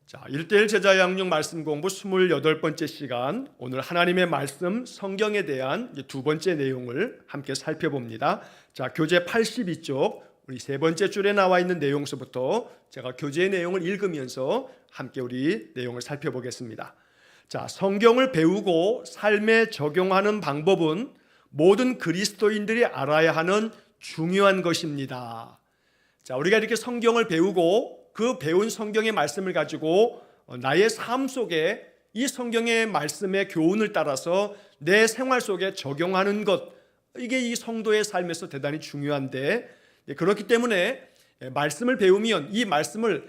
자, 1:1 제자 양육 말씀 공부 28번째 시간, 오늘 하나님의 말씀 성경에 대한 두 번째 내용을 함께 살펴봅니다. 자, 교재 82쪽 우리 세 번째 줄에 나와 있는 내용서부터 제가 교재의 내용을 읽으면서 함께 우리 내용을 살펴보겠습니다. 자, 성경을 배우고 삶에 적용하는 방법은 모든 그리스도인들이 알아야 하는 중요한 것입니다. 자, 우리가 이렇게 성경을 배우고 그 배운 성경의 말씀을 가지고 나의 삶 속에 이 성경의 말씀의 교훈을 따라서 내 생활 속에 적용하는 것, 이게 이 성도의 삶에서 대단히 중요한데, 그렇기 때문에 말씀을 배우면 이 말씀을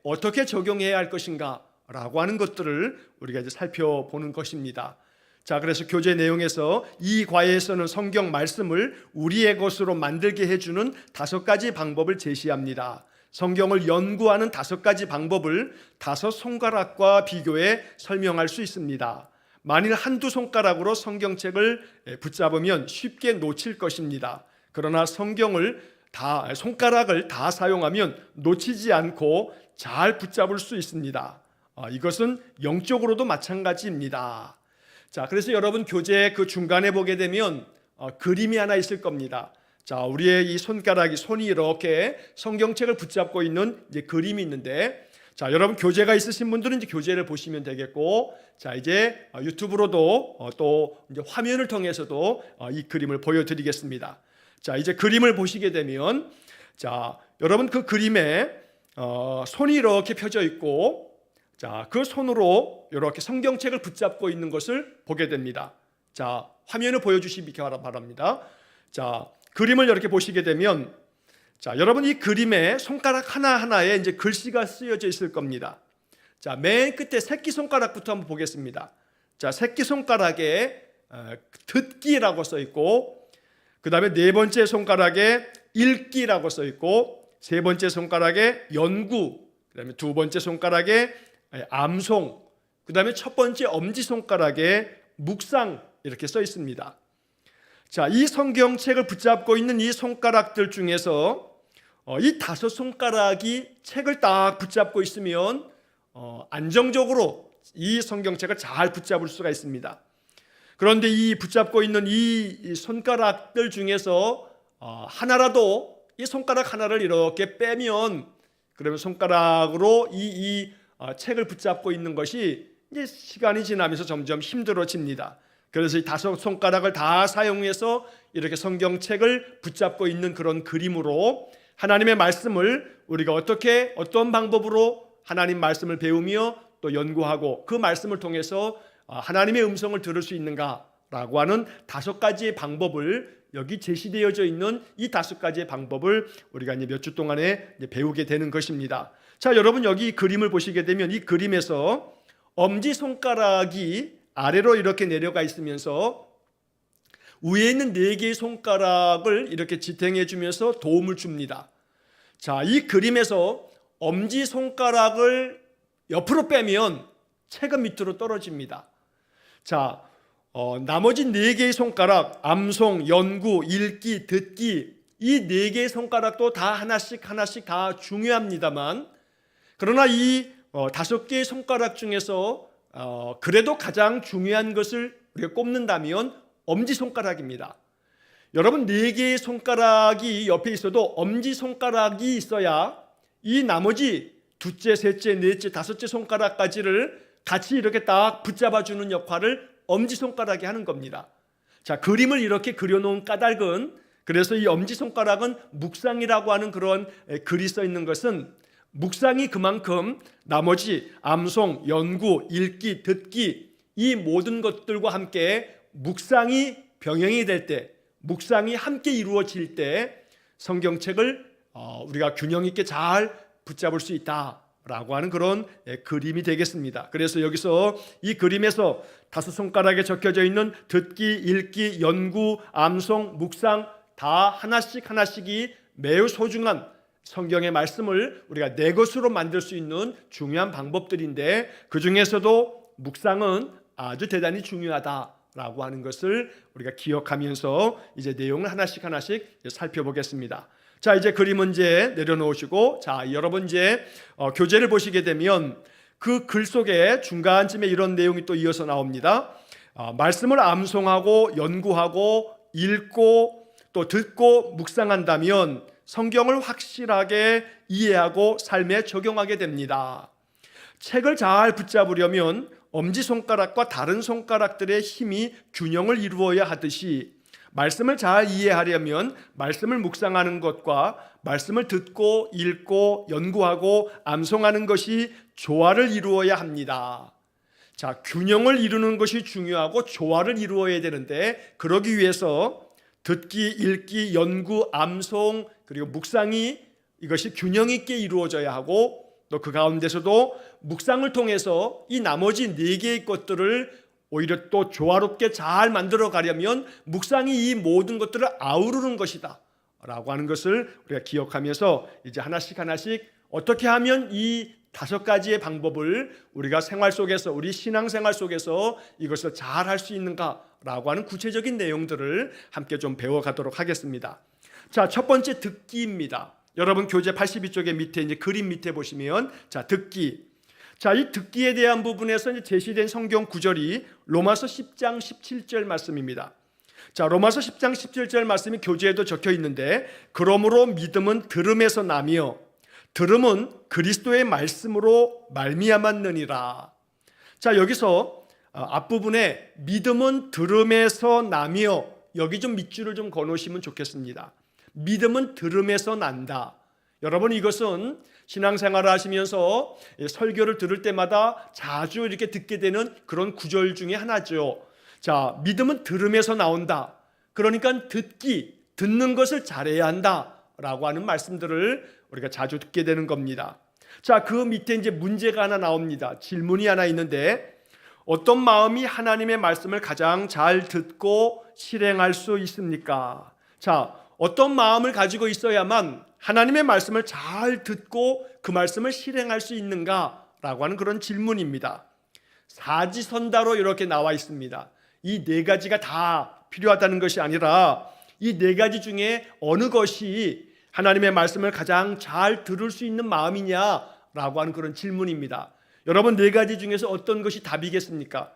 어떻게 적용해야 할 것인가 라고 하는 것들을 우리가 이제 살펴보는 것입니다. 자, 그래서 교재 내용에서 이 과에서는 성경 말씀을 우리의 것으로 만들게 해주는 5가지 방법을 제시합니다. 성경을 연구하는 5가지 방법을 5 손가락과 비교해 설명할 수 있습니다. 만일 한두 손가락으로 성경책을 붙잡으면 쉽게 놓칠 것입니다. 그러나 손가락을 다 사용하면 놓치지 않고 잘 붙잡을 수 있습니다. 이것은 영적으로도 마찬가지입니다. 자, 그래서 여러분 교재 그 중간에 보게 되면 그림이 하나 있을 겁니다. 자, 우리의 이 손이 이렇게 성경책을 붙잡고 있는 이제 그림이 있는데, 자, 여러분 교재가 있으신 분들은 이제 교재를 보시면 되겠고, 자, 이제 유튜브로도 또 이제 화면을 통해서도 이 그림을 보여드리겠습니다. 자, 이제 그림을 보시게 되면, 자, 여러분 그 그림에 손이 이렇게 펴져 있고, 자, 그 손으로 이렇게 성경책을 붙잡고 있는 것을 보게 됩니다. 자, 화면을 보여주시기 바랍니다. 자, 그림을 이렇게 보시게 되면, 자, 여러분 이 그림에 손가락 하나하나에 이제 글씨가 쓰여져 있을 겁니다. 자, 맨 끝에 새끼손가락부터 한번 보겠습니다. 자, 새끼손가락에 듣기라고 써 있고, 그 다음에 4번째 손가락에 읽기라고 써 있고, 3번째 손가락에 연구, 그 다음에 2번째 손가락에 암송, 그 다음에 1번째 엄지손가락에 묵상, 이렇게 써 있습니다. 자, 이 성경책을 붙잡고 있는 이 손가락들 중에서 이 5 손가락이 책을 딱 붙잡고 있으면 안정적으로 이 성경책을 잘 붙잡을 수가 있습니다. 그런데 이 붙잡고 있는 이 손가락들 중에서 하나라도 이 손가락 하나를 이렇게 빼면, 그러면 손가락으로 이 책을 붙잡고 있는 것이 이제 시간이 지나면서 점점 힘들어집니다. 그래서 이 5 손가락을 다 사용해서 이렇게 성경책을 붙잡고 있는 그런 그림으로 하나님의 말씀을 우리가 어떤 방법으로 하나님 말씀을 배우며 또 연구하고 그 말씀을 통해서 하나님의 음성을 들을 수 있는가라고 하는 5가지의 방법을, 여기 제시되어져 있는 이 5가지의 방법을 우리가 이제 몇 주 동안에 배우게 되는 것입니다. 자, 여러분 여기 그림을 보시게 되면 이 그림에서 엄지손가락이 아래로 이렇게 내려가 있으면서 위에 있는 4개의 손가락을 이렇게 지탱해 주면서 도움을 줍니다. 자, 이 그림에서 엄지손가락을 옆으로 빼면 책은 밑으로 떨어집니다. 자, 나머지 4개의 손가락, 암송, 연구, 읽기, 듣기, 이 4개의 손가락도 다 하나씩 다 중요합니다만, 그러나 이 5개의 손가락 중에서 그래도 가장 중요한 것을 우리가 꼽는다면 엄지손가락입니다. 여러분 4개의 손가락이 옆에 있어도 엄지손가락이 있어야 이 나머지 2째, 3째, 4째, 5째 손가락까지를 같이 이렇게 딱 붙잡아주는 역할을 엄지손가락이 하는 겁니다. 자, 그림을 이렇게 그려놓은 까닭은, 그래서 이 엄지손가락은 묵상이라고 하는 그런 글이 써 있는 것은, 묵상이 그만큼 나머지 암송, 연구, 읽기, 듣기, 이 모든 것들과 함께 묵상이 병행이 될 때, 묵상이 함께 이루어질 때 성경책을 우리가 균형 있게 잘 붙잡을 수 있다라고 하는 그런 그림이 되겠습니다. 그래서 여기서 이 그림에서 5 손가락에 적혀져 있는 듣기, 읽기, 연구, 암송, 묵상 다 하나씩이 매우 소중한 성경의 말씀을 우리가 내 것으로 만들 수 있는 중요한 방법들인데, 그 중에서도 묵상은 아주 대단히 중요하다라고 하는 것을 우리가 기억하면서 이제 내용을 하나씩 살펴보겠습니다. 자, 이제 그림은 이제 내려놓으시고, 자, 여러분 이제 교재를 보시게 되면 그 글 속에 중간쯤에 이런 내용이 또 이어서 나옵니다. 말씀을 암송하고 연구하고 읽고 또 듣고 묵상한다면 성경을 확실하게 이해하고 삶에 적용하게 됩니다. 책을 잘 붙잡으려면 엄지손가락과 다른 손가락들의 힘이 균형을 이루어야 하듯이 말씀을 잘 이해하려면 말씀을 묵상하는 것과 말씀을 듣고 읽고 연구하고 암송하는 것이 조화를 이루어야 합니다. 자, 균형을 이루는 것이 중요하고 조화를 이루어야 되는데 그러기 위해서 듣기, 읽기, 연구, 암송 그리고 묵상이 이것이 균형 있게 이루어져야 하고 또 그 가운데서도 묵상을 통해서 이 나머지 4개의 것들을 오히려 또 조화롭게 잘 만들어 가려면 묵상이 이 모든 것들을 아우르는 것이다 라고 하는 것을 우리가 기억하면서 이제 하나씩 어떻게 하면 이 5가지의 방법을 우리가 생활 속에서 우리 신앙생활 속에서 이것을 잘 할 수 있는가라고 하는 구체적인 내용들을 함께 좀 배워가도록 하겠습니다. 자, 첫 번째 듣기입니다. 여러분 교재 82쪽에 밑에 이제 그림 밑에 보시면 자, 듣기. 자, 이 듣기에 대한 부분에서 이제 제시된 성경 구절이 로마서 10장 17절 말씀입니다. 자, 로마서 10장 17절 말씀이 교재에도 적혀 있는데 그러므로 믿음은 들음에서 나며 들음은 그리스도의 말씀으로 말미암았느니라. 자, 여기서 앞부분에 믿음은 들음에서 나며 여기 좀 밑줄을 좀 거놓으시면 좋겠습니다. 믿음은 들음에서 난다. 여러분 이것은 신앙생활을 하시면서 설교를 들을 때마다 자주 이렇게 듣게 되는 그런 구절 중에 하나죠. 자, 믿음은 들음에서 나온다. 그러니까 듣는 것을 잘해야 한다라고 하는 말씀들을 우리가 자주 듣게 되는 겁니다. 자, 그 밑에 이제 문제가 하나 나옵니다. 질문이 하나 있는데 어떤 마음이 하나님의 말씀을 가장 잘 듣고 실행할 수 있습니까? 자, 어떤 마음을 가지고 있어야만 하나님의 말씀을 잘 듣고 그 말씀을 실행할 수 있는가라고 하는 그런 질문입니다. 사지선다로 이렇게 나와 있습니다. 이 4가지가 다 필요하다는 것이 아니라 이 4가지 중에 어느 것이 하나님의 말씀을 가장 잘 들을 수 있는 마음이냐라고 하는 그런 질문입니다. 여러분 4가지 중에서 어떤 것이 답이겠습니까?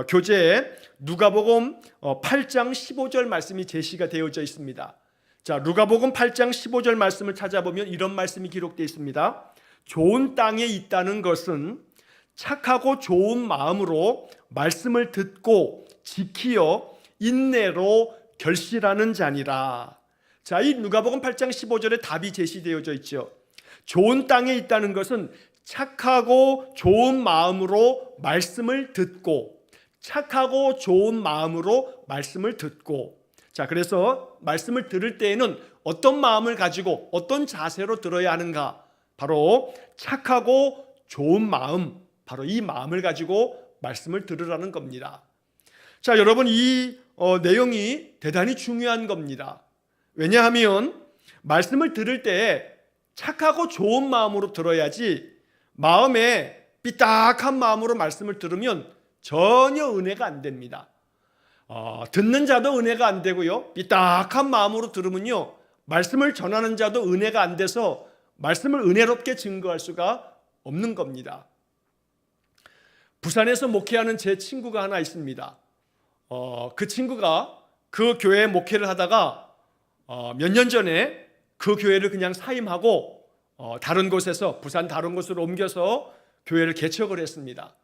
교재에 누가복음 8장 15절 말씀이 제시가 되어져 있습니다. 자, 누가복음 8장 15절 말씀을 찾아보면 이런 말씀이 기록되어 있습니다. 좋은 땅에 있다는 것은 착하고 좋은 마음으로 말씀을 듣고 지키어 인내로 결실하는 자니라. 자, 이 누가복음 8장 15절에 답이 제시되어져 있죠. 좋은 땅에 있다는 것은 착하고 좋은 마음으로 말씀을 듣고 착하고 좋은 마음으로 말씀을 듣고 자, 그래서 말씀을 들을 때에는 어떤 마음을 가지고 어떤 자세로 들어야 하는가? 바로 착하고 좋은 마음, 바로 이 마음을 가지고 말씀을 들으라는 겁니다. 자, 여러분 이 내용이 대단히 중요한 겁니다. 왜냐하면 말씀을 들을 때 착하고 좋은 마음으로 들어야지 마음에 삐딱한 마음으로 말씀을 들으면 전혀 은혜가 안 됩니다. 듣는 자도 은혜가 안 되고요. 삐딱한 마음으로 들으면요. 말씀을 전하는 자도 은혜가 안 돼서 말씀을 은혜롭게 증거할 수가 없는 겁니다. 부산에서 목회하는 제 친구가 하나 있습니다. 그 친구가 그 교회에 목회를 하다가 몇 년 전에 그 교회를 그냥 사임하고 다른 곳에서 부산 다른 곳으로 옮겨서 교회를 개척을 했습니다.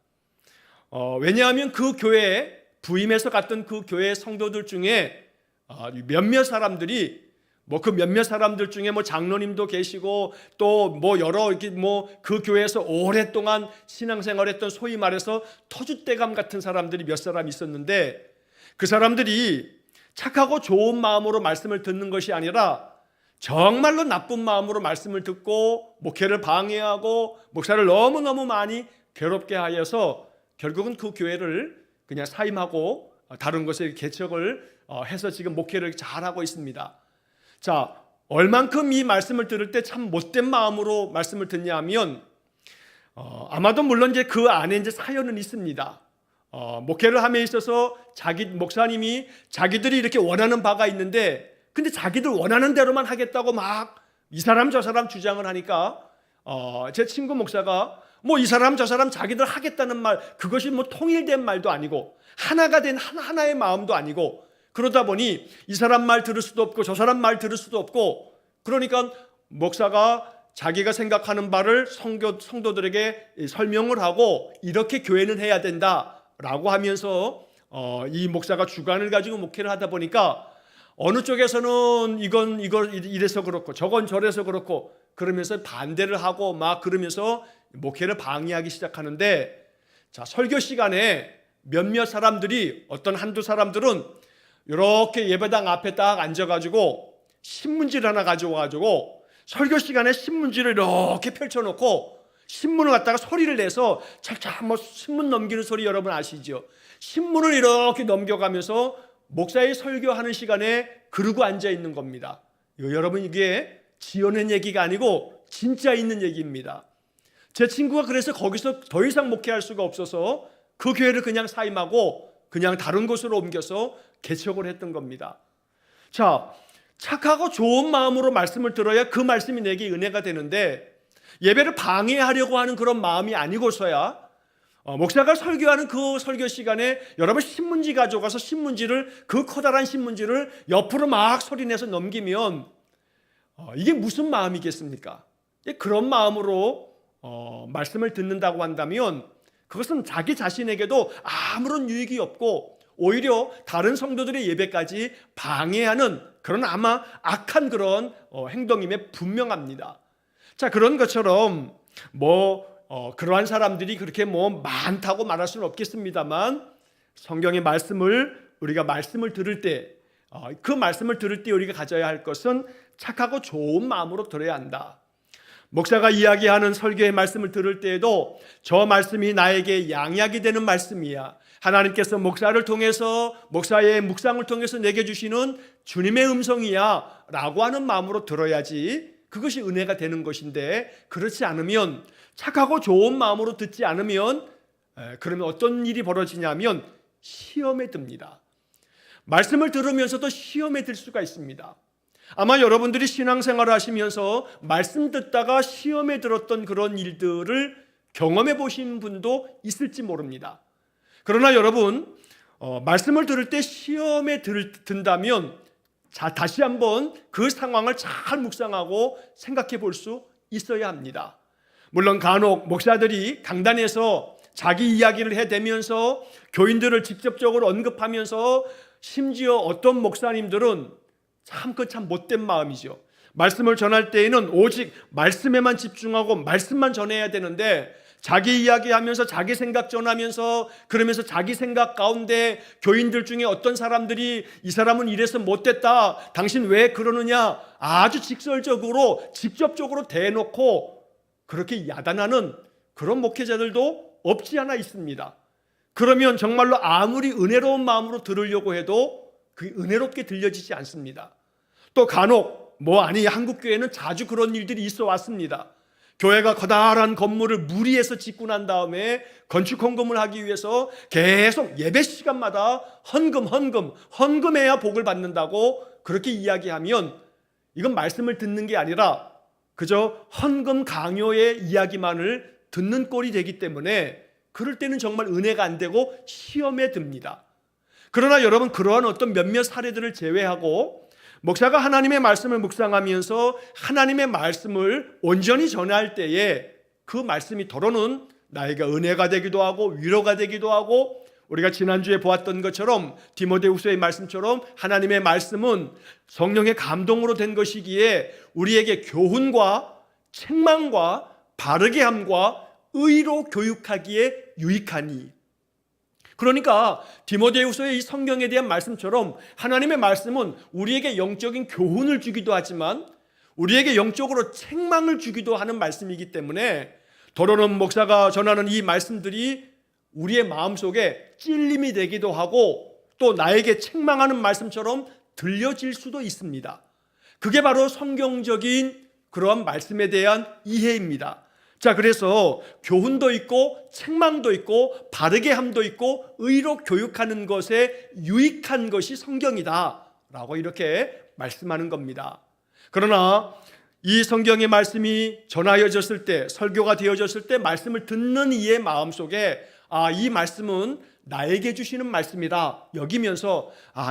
왜냐하면 그 교회에 부임해서 갔던 그 교회 성도들 중에 몇몇 사람들이 그 몇몇 사람들 중에 장로님도 계시고 또 여러 그 교회에서 오랫동안 신앙생활했던 소위 말해서 터줏대감 같은 사람들이 몇 사람 있었는데 그 사람들이 착하고 좋은 마음으로 말씀을 듣는 것이 아니라 정말로 나쁜 마음으로 말씀을 듣고 목회를 방해하고 목사를 너무너무 많이 괴롭게 하여서 결국은 그 교회를 그냥 사임하고 다른 곳에 개척을 해서 지금 목회를 잘하고 있습니다. 자, 얼만큼 이 말씀을 들을 때 참 못된 마음으로 말씀을 듣냐 하면 아마도 물론 이제 그 안에 이제 사연은 있습니다. 목회를 함에 있어서 목사님이 자기들이 이렇게 원하는 바가 있는데 근데 자기들 원하는 대로만 하겠다고 막 이 사람 저 사람 주장을 하니까 제 친구 목사가 뭐 이 사람 저 사람 자기들 하겠다는 말, 그것이 뭐 통일된 말도 아니고 하나가 된 하나의 마음도 아니고, 그러다 보니 이 사람 말 들을 수도 없고 저 사람 말 들을 수도 없고, 그러니까 목사가 자기가 생각하는 바를 성도들에게 설명을 하고 이렇게 교회는 해야 된다라고 하면서 이 목사가 주관을 가지고 목회를 하다 보니까 어느 쪽에서는 이건 이래서 그렇고 저건 저래서 그렇고 그러면서 반대를 하고 막 그러면서 목회를 방해하기 시작하는데, 자, 설교 시간에 몇몇 사람들이, 어떤 한두 사람들은 이렇게 예배당 앞에 딱 앉아가지고 신문지를 하나 가져와가지고 설교 시간에 신문지를 이렇게 펼쳐놓고 신문을 갖다가 소리를 내서 찰칵 뭐 신문 넘기는 소리 여러분 아시죠? 신문을 이렇게 넘겨가면서 목사의 설교하는 시간에 그러고 앉아 있는 겁니다. 여러분, 이게 지어낸 얘기가 아니고 진짜 있는 얘기입니다. 제 친구가 그래서 거기서 더 이상 목회할 수가 없어서 그 교회를 그냥 사임하고 그냥 다른 곳으로 옮겨서 개척을 했던 겁니다. 자, 착하고 좋은 마음으로 말씀을 들어야 그 말씀이 내게 은혜가 되는데, 예배를 방해하려고 하는 그런 마음이 아니고서야 목사가 설교하는 그 설교 시간에 여러분 신문지 가져가서 그 커다란 신문지를 옆으로 막 소리내서 넘기면 이게 무슨 마음이겠습니까? 그런 마음으로 말씀을 듣는다고 한다면 그것은 자기 자신에게도 아무런 유익이 없고 오히려 다른 성도들의 예배까지 방해하는 그런 아마 악한 그런 행동임에 분명합니다. 자, 그런 것처럼 그러한 사람들이 그렇게 많다고 말할 수는 없겠습니다만, 성경의 우리가 말씀을 들을 때, 그 말씀을 들을 때 우리가 가져야 할 것은 착하고 좋은 마음으로 들어야 한다. 목사가 이야기하는 설교의 말씀을 들을 때에도 저 말씀이 나에게 양약이 되는 말씀이야, 하나님께서 목사를 통해서, 목사의 묵상을 통해서 내게 주시는 주님의 음성이야 라고 하는 마음으로 들어야지 그것이 은혜가 되는 것인데, 그렇지 않으면, 착하고 좋은 마음으로 듣지 않으면 그러면 어떤 일이 벌어지냐면 시험에 듭니다. 말씀을 들으면서도 시험에 들 수가 있습니다. 아마 여러분들이 신앙생활을 하시면서 말씀 듣다가 시험에 들었던 그런 일들을 경험해 보신 분도 있을지 모릅니다. 그러나 여러분, 말씀을 들을 때 시험에 든다면 다시 한번 그 상황을 잘 묵상하고 생각해 볼 수 있어야 합니다. 물론 간혹 목사들이 강단에서 자기 이야기를 해대면서 교인들을 직접적으로 언급하면서, 심지어 어떤 목사님들은 참 못된 마음이죠. 말씀을 전할 때에는 오직 말씀에만 집중하고 말씀만 전해야 되는데, 자기 이야기하면서 자기 생각 전하면서 그러면서 자기 생각 가운데 교인들 중에 어떤 사람들이 이 사람은 이래서 못됐다, 당신 왜 그러느냐, 아주 직접적으로 대놓고 그렇게 야단하는 그런 목회자들도 없지 않아 있습니다. 그러면 정말로 아무리 은혜로운 마음으로 들으려고 해도 그게 은혜롭게 들려지지 않습니다. 또 간혹 한국교회는 자주 그런 일들이 있어 왔습니다. 교회가 커다란 건물을 무리해서 짓고 난 다음에 건축 헌금을 하기 위해서 계속 예배 시간마다 헌금해야 복을 받는다고 그렇게 이야기하면, 이건 말씀을 듣는 게 아니라 그저 헌금 강요의 이야기만을 듣는 꼴이 되기 때문에, 그럴 때는 정말 은혜가 안 되고 시험에 듭니다. 그러나 여러분, 그러한 어떤 몇몇 사례들을 제외하고 목사가 하나님의 말씀을 묵상하면서 하나님의 말씀을 온전히 전할 때에 그 말씀이 더러는 나에게 은혜가 되기도 하고 위로가 되기도 하고, 우리가 지난주에 보았던 것처럼 디모데후서의 말씀처럼 하나님의 말씀은 성령의 감동으로 된 것이기에 우리에게 교훈과 책망과 바르게 함과 의로 교육하기에 유익하니. 그러니까 디모데후서의 이 성경에 대한 말씀처럼 하나님의 말씀은 우리에게 영적인 교훈을 주기도 하지만 우리에게 영적으로 책망을 주기도 하는 말씀이기 때문에, 더러는 목사가 전하는 이 말씀들이 우리의 마음속에 찔림이 되기도 하고 또 나에게 책망하는 말씀처럼 들려질 수도 있습니다. 그게 바로 성경적인 그러한 말씀에 대한 이해입니다. 자, 그래서 교훈도 있고 책망도 있고 바르게 함도 있고 의로 교육하는 것에 유익한 것이 성경이다 라고 이렇게 말씀하는 겁니다. 그러나 이 성경의 말씀이 전하여졌을 때, 설교가 되어졌을 때 말씀을 듣는 이의 마음속에 이 말씀은 나에게 주시는 말씀이다 여기면서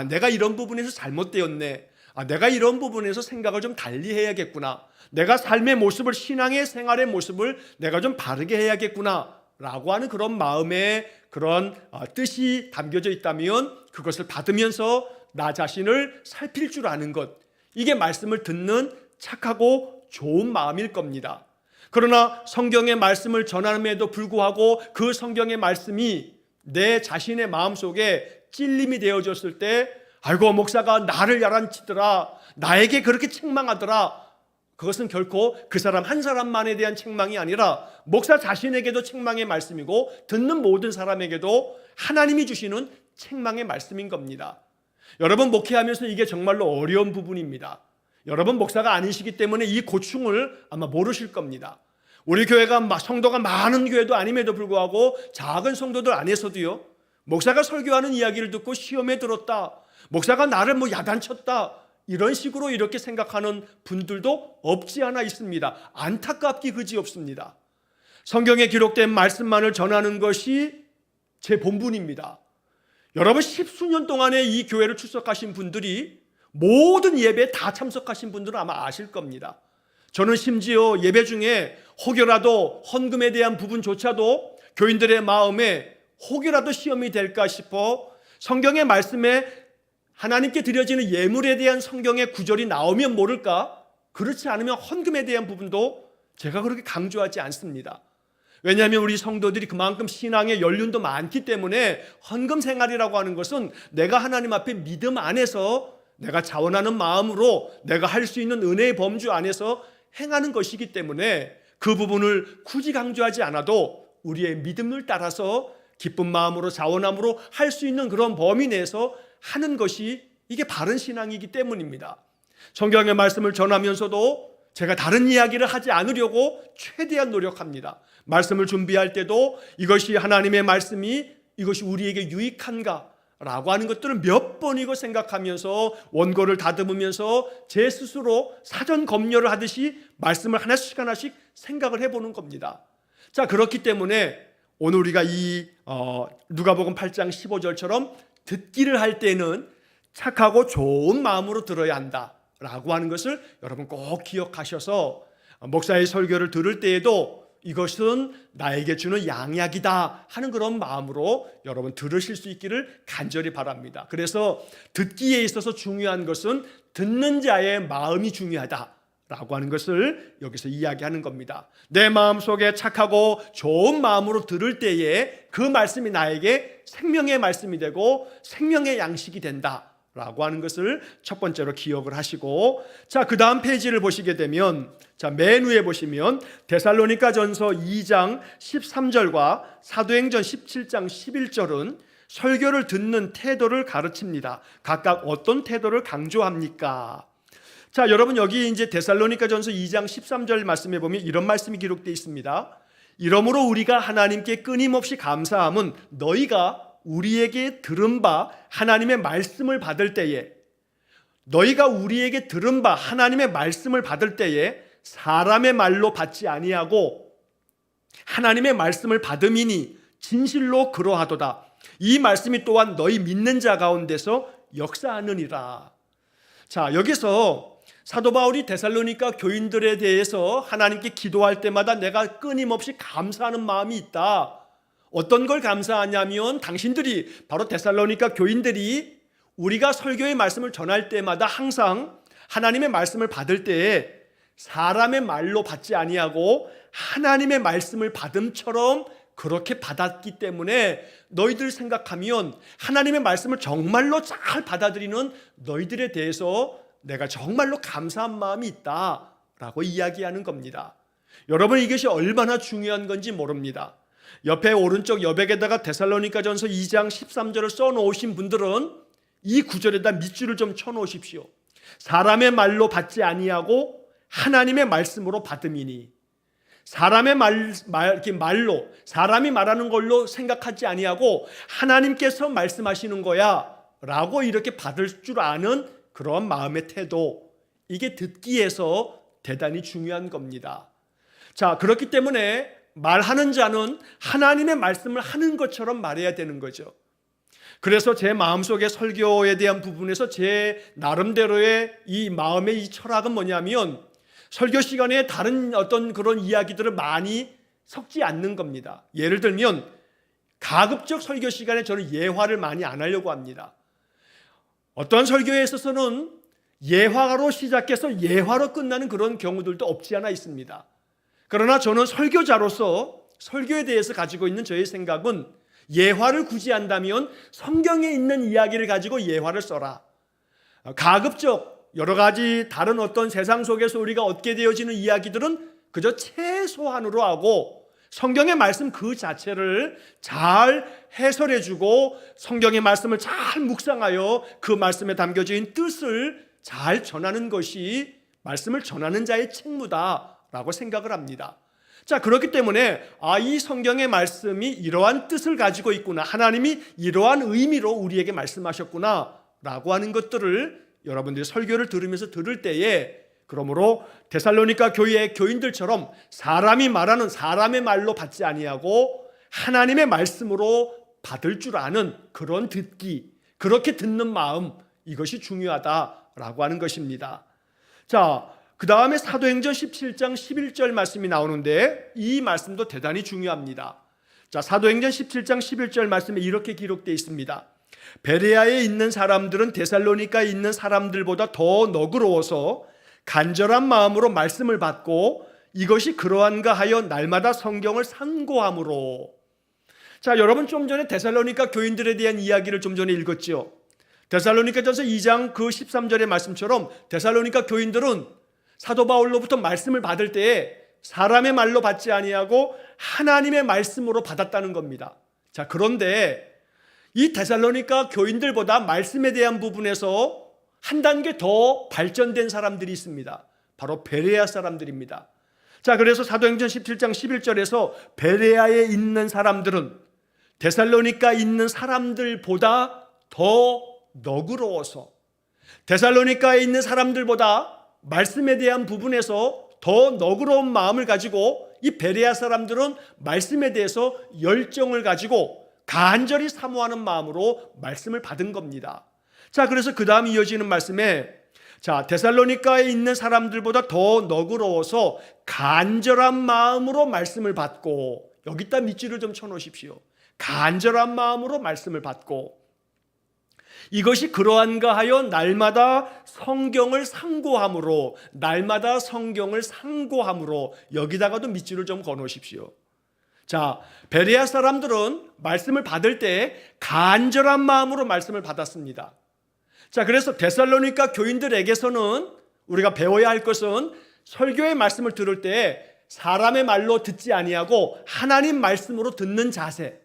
내가 이런 부분에서 잘못되었네, 내가 이런 부분에서 생각을 좀 달리 해야겠구나, 내가 삶의 모습을, 신앙의 생활의 모습을 내가 좀 바르게 해야겠구나 라고 하는 그런 마음의 그런 뜻이 담겨져 있다면 그것을 받으면서 나 자신을 살필 줄 아는 것, 이게 말씀을 듣는 착하고 좋은 마음일 겁니다. 그러나 성경의 말씀을 전함에도 불구하고 그 성경의 말씀이 내 자신의 마음속에 찔림이 되어졌을 때, 아이고 목사가 나를 야단치더라, 나에게 그렇게 책망하더라, 그것은 결코 그 사람 한 사람만에 대한 책망이 아니라 목사 자신에게도 책망의 말씀이고 듣는 모든 사람에게도 하나님이 주시는 책망의 말씀인 겁니다. 여러분, 목회하면서 이게 정말로 어려운 부분입니다. 여러분 목사가 아니시기 때문에 이 고충을 아마 모르실 겁니다. 우리 교회가 성도가 많은 교회도 아님에도 불구하고 작은 성도들 안에서도요, 목사가 설교하는 이야기를 듣고 시험에 들었다, 목사가 나를 야단쳤다, 이런 식으로 이렇게 생각하는 분들도 없지 않아 있습니다. 안타깝기 그지없습니다. 성경에 기록된 말씀만을 전하는 것이 제 본분입니다. 여러분, 십수년 동안에 이 교회를 출석하신 분들이 모든 예배에 다 참석하신 분들은 아마 아실 겁니다. 저는 심지어 예배 중에 혹여라도 헌금에 대한 부분조차도 교인들의 마음에 혹여라도 시험이 될까 싶어 성경의 말씀에 하나님께 드려지는 예물에 대한 성경의 구절이 나오면 모를까, 그렇지 않으면 헌금에 대한 부분도 제가 그렇게 강조하지 않습니다. 왜냐하면 우리 성도들이 그만큼 신앙의 연륜도 많기 때문에 헌금 생활이라고 하는 것은 내가 하나님 앞에 믿음 안에서 내가 자원하는 마음으로 내가 할 수 있는 은혜의 범주 안에서 행하는 것이기 때문에 그 부분을 굳이 강조하지 않아도 우리의 믿음을 따라서 기쁜 마음으로 자원함으로 할 수 있는 그런 범위 내에서 하는 것이 이게 바른 신앙이기 때문입니다. 성경의 말씀을 전하면서도 제가 다른 이야기를 하지 않으려고 최대한 노력합니다. 말씀을 준비할 때도 이것이 하나님의 말씀이 이것이 우리에게 유익한가 라고 하는 것들을 몇 번이고 생각하면서 원고를 다듬으면서 제 스스로 사전 검열을 하듯이 말씀을 하나씩 하나씩 생각을 해보는 겁니다. 자, 그렇기 때문에 오늘 우리가 이 누가복음 8장 15절처럼 듣기를 할 때는 착하고 좋은 마음으로 들어야 한다라고 하는 것을 여러분 꼭 기억하셔서 목사의 설교를 들을 때에도 이것은 나에게 주는 양약이다 하는 그런 마음으로 여러분 들으실 수 있기를 간절히 바랍니다. 그래서 듣기에 있어서 중요한 것은 듣는 자의 마음이 중요하다라고 하는 것을 여기서 이야기하는 겁니다. 내 마음속에 착하고 좋은 마음으로 들을 때에 그 말씀이 나에게 생명의 말씀이 되고 생명의 양식이 된다 라고 하는 것을 첫 번째로 기억을 하시고, 자, 그 다음 페이지를 보시게 되면, 자, 맨 위에 보시면 데살로니가전서 2장 13절과 사도행전 17장 11절은 설교를 듣는 태도를 가르칩니다. 각각 어떤 태도를 강조합니까? 자, 여러분, 여기 이제 데살로니가전서 2장 13절 말씀에 보면 이런 말씀이 기록되어 있습니다. 이러므로 우리가 하나님께 끊임없이 감사함은 너희가 우리에게 들은 바 하나님의 말씀을 받을 때에, 너희가 우리에게 들은 바 하나님의 말씀을 받을 때에 사람의 말로 받지 아니하고 하나님의 말씀을 받음이니 진실로 그러하도다. 이 말씀이 또한 너희 믿는 자 가운데서 역사하느니라. 자, 여기서 사도 바울이 데살로니가 교인들에 대해서 하나님께 기도할 때마다 내가 끊임없이 감사하는 마음이 있다. 어떤 걸 감사하냐면 당신들이, 바로 데살로니가 교인들이 우리가 설교의 말씀을 전할 때마다 항상 하나님의 말씀을 받을 때에 사람의 말로 받지 아니하고 하나님의 말씀을 받음처럼 그렇게 받았기 때문에 너희들 생각하면 하나님의 말씀을 정말로 잘 받아들이는 너희들에 대해서 내가 정말로 감사한 마음이 있다라고 이야기하는 겁니다. 여러분, 이것이 얼마나 중요한 건지 모릅니다. 옆에 오른쪽 여백에다가 데살로니가전서 2장 13절을 써놓으신 분들은 이 구절에다 밑줄을 좀 쳐놓으십시오. 사람의 말로 받지 아니하고 하나님의 말씀으로 받음이니, 사람의 말로 사람이 말하는 걸로 생각하지 아니하고 하나님께서 말씀하시는 거야 라고 이렇게 받을 줄 아는 그런 마음의 태도, 이게 듣기에서 대단히 중요한 겁니다. 자, 그렇기 때문에 말하는 자는 하나님의 말씀을 하는 것처럼 말해야 되는 거죠. 그래서 제 마음속에 설교에 대한 부분에서 제 나름대로의 이 마음의 이 철학은 뭐냐면 설교 시간에 다른 어떤 그런 이야기들을 많이 섞지 않는 겁니다. 예를 들면 가급적 설교 시간에 저는 예화를 많이 안 하려고 합니다. 어떤 설교에 있어서는 예화로 시작해서 예화로 끝나는 그런 경우들도 없지 않아 있습니다. 그러나 저는 설교자로서 설교에 대해서 가지고 있는 저의 생각은 예화를 굳이 한다면 성경에 있는 이야기를 가지고 예화를 써라. 가급적 여러 가지 다른 어떤 세상 속에서 우리가 얻게 되어지는 이야기들은 그저 최소한으로 하고 성경의 말씀 그 자체를 잘 해설해주고 성경의 말씀을 잘 묵상하여 그 말씀에 담겨져 있는 뜻을 잘 전하는 것이 말씀을 전하는 자의 책무다라고 생각을 합니다. 자, 그렇기 때문에 이 성경의 말씀이 이러한 뜻을 가지고 있구나, 하나님이 이러한 의미로 우리에게 말씀하셨구나 라고 하는 것들을 여러분들이 설교를 들으면서 들을 때에, 그러므로 데살로니가 교회의 교인들처럼 사람이 말하는 사람의 말로 받지 아니하고 하나님의 말씀으로 받을 줄 아는 그런 듣기, 그렇게 듣는 마음, 이것이 중요하다라고 하는 것입니다. 자, 그 다음에 사도행전 17장 11절 말씀이 나오는데 이 말씀도 대단히 중요합니다. 자, 사도행전 17장 11절 말씀에 이렇게 기록되어 있습니다. 베레아에 있는 사람들은 데살로니가에 있는 사람들보다 더 너그러워서 간절한 마음으로 말씀을 받고 이것이 그러한가 하여 날마다 성경을 상고함으로. 자, 여러분 좀 전에 데살로니가 교인들에 대한 이야기를 좀 전에 읽었죠. 데살로니가전서 2장 그 13절의 말씀처럼 데살로니가 교인들은 사도 바울로부터 말씀을 받을 때에 사람의 말로 받지 아니하고 하나님의 말씀으로 받았다는 겁니다. 자, 그런데 이 데살로니가 교인들보다 말씀에 대한 부분에서 한 단계 더 발전된 사람들이 있습니다. 바로 베레아 사람들입니다. 자, 그래서 사도행전 17장 11절에서 베레아에 있는 사람들은 데살로니가 있는 사람들보다 더 너그러워서, 데살로니가에 있는 사람들보다 말씀에 대한 부분에서 더 너그러운 마음을 가지고 이 베레아 사람들은 말씀에 대해서 열정을 가지고 간절히 사모하는 마음으로 말씀을 받은 겁니다. 자, 그래서 그 다음 이어지는 말씀에, 자, 데살로니가에 있는 사람들보다 더 너그러워서 간절한 마음으로 말씀을 받고, 여기다 밑줄을 좀 쳐놓으십시오. 간절한 마음으로 말씀을 받고 이것이 그러한가 하여 날마다 성경을 상고함으로, 날마다 성경을 상고함으로, 여기다가도 밑줄을 좀 거놓으십시오. 자, 베레아 사람들은 말씀을 받을 때 간절한 마음으로 말씀을 받았습니다. 자, 그래서 데살로니가 교인들에게서는 우리가 배워야 할 것은 설교의 말씀을 들을 때 사람의 말로 듣지 아니하고 하나님 말씀으로 듣는 자세.